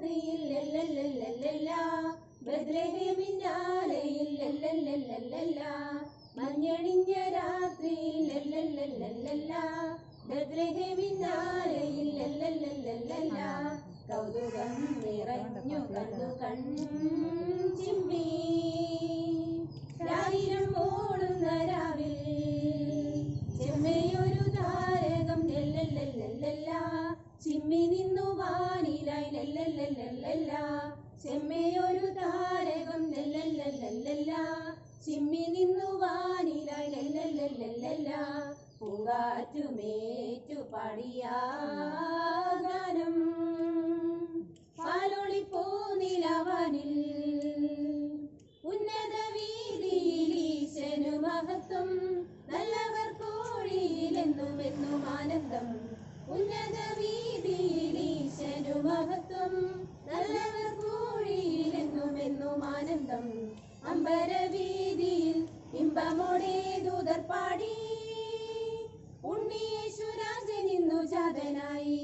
രാത്രിയിൽ ബത്ലഹേമിന്നാലയിൽ മഞ്ഞണിഞ്ഞ രാത്രിയിൽ ബത്ലഹേമിന്നാലയിൽ കൗതുകം നിറഞ്ഞു കണ്ടു കൺചിമ്മി ആയിരം ഓടുന്ന രാവിൽ ചെമ്മയൊരു താരകം ചിമ്മി നിന്നു വാനിലായി ചെമ്മയൊരു താരകം ചിമ്മി നിന്നു വാനിലായി പൂങ്കാറ്റുമേറ്റു പാടിയ ഗാനം പാലൊളിപ്പൂ നിലവാനിൽ ഉന്നത വീതിയിൽ ഈശനു മഹത്വം നല്ലവർ കോഴിയിലെന്നുമെന്നും ആനന്ദം ഉന്നത വീതിയിൽ ഈശനു മഹത്വം നല്ലവർ കോഴിയിലെന്നുമെന്നും ആനന്ദം അമ്പരവീതിയിൽ ഇമ്പമോടെ ദൂതർ പാടി ഉണ്ണിയേശുരാജനിന്നു ജാതനായി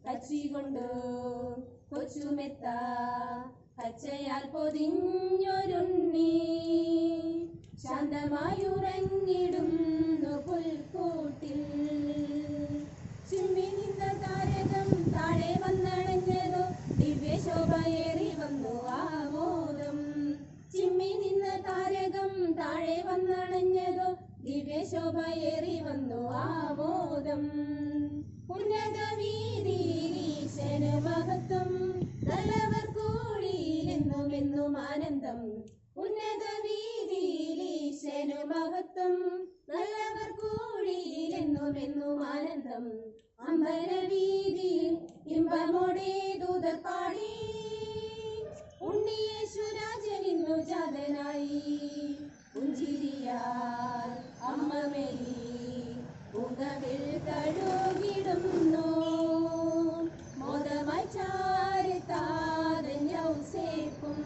കച്ചി കൊണ്ടു കൊച്ചുമെത്ത പച്ചയാൽ പൊതിഞ്ഞൊരുണ്ണി ശാന്തമായുറങ്ങിടുന്നു പുൽക്കൂട്ടിൽ ചിമ്മി നിന്ന താരകം താഴെ വന്നണഞ്ഞതോ ദിവ്യശോഭയേറി വന്നു ആമോദം ചിമ്മി നിന്ന താരകം താഴെ വന്നണഞ്ഞതോ ദിവ്യശോഭയേറി വന്നു ആമോദം ഉന്നത വീതിയിൽ ഈശന് മഹത്വം നല്ലവർ കോഴിയിലെന്നുമെന്നും ആനന്ദം ഉന്നത വീതിയിൽ ഈശന് മഹത്വം നല്ലവർ കോഴിയിലെന്നുമെന്നും ആനന്ദം അമ്പരവീതിയിൽ ഇമ്പമോടെ ദൂതർ പാടി ഉണ്ണിയേശുരാജനിന്നു ജാതനായി പുഞ്ചിരിയാൽ അമ്മ മേരി ഉകവിൽ തഴുകിടുന്നു മോദമായി ചാരിത്താതൻ യൗസേപ്പും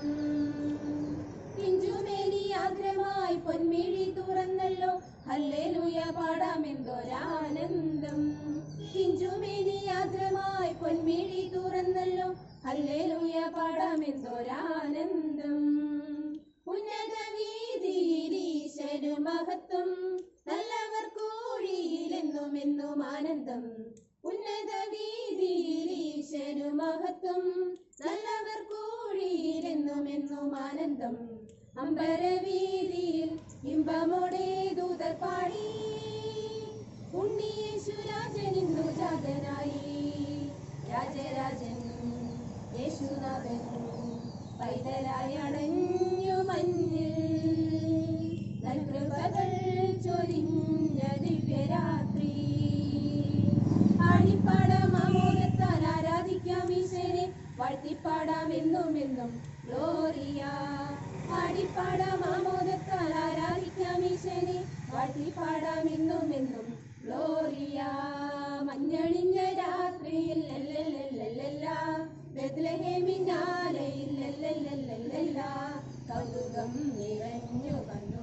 പിഞ്ചുമേനി ആഗ്രഹമായി പൊന്മിഴി തുറന്നല്ലോ ഹല്ലേലൂയ പാടാമെന്തൊരാനന്ദം പിഞ്ചുമേനി ആഗ്രഹമായി പൊന്മിഴി തുറന്നല്ലോ ഹല്ലേലൂയ പാടാമെന്തൊരാനന്ദം ഉന്നത വീതിയിൽ ഈശനു മഹത്വം നല്ലവർ കോഴിയിലെന്നുമെന്നും ആനന്ദം ഉന്നത വീതിയിൽ ഈശനു മഹത്വം നല്ലവർ കോഴിയിലെന്നുമെന്നും ആനന്ദം അമ്പരവീതിയിൽ ഇമ്പമോടെ ദൂതർ പാടി ഉണ്ണിയേശുരാജനിന്നു ജാതനായി രാജരാജൻ യേശുനാഥൻ പൈതലായി അണഞ്ഞു മഞ്ഞിൽ നൽകൃപകൾ ചൊരിഞ്ഞ ദിവ്യരാത്രി ആടിപ്പാടാം ആമോദത്താൽ ആരാധിക്കാം ഈശനെ വാഴ്ത്തിപ്പാടാം എന്നുമെന്നും ഗ്ലോറിയ ആടിപ്പാടാം ആമോദത്താൽ ആരാധിക്കാം ഈശനെ വാഴ്ത്തിപ്പാടാം എന്നുമെന്നും ഗ്ലോറിയ മഞ്ഞണിഞ്ഞ രാത്രിയിൽ ബത്ലഹേമിന്നാലയിൽ കൗതുകം നിറഞ്ഞു കണ്ടു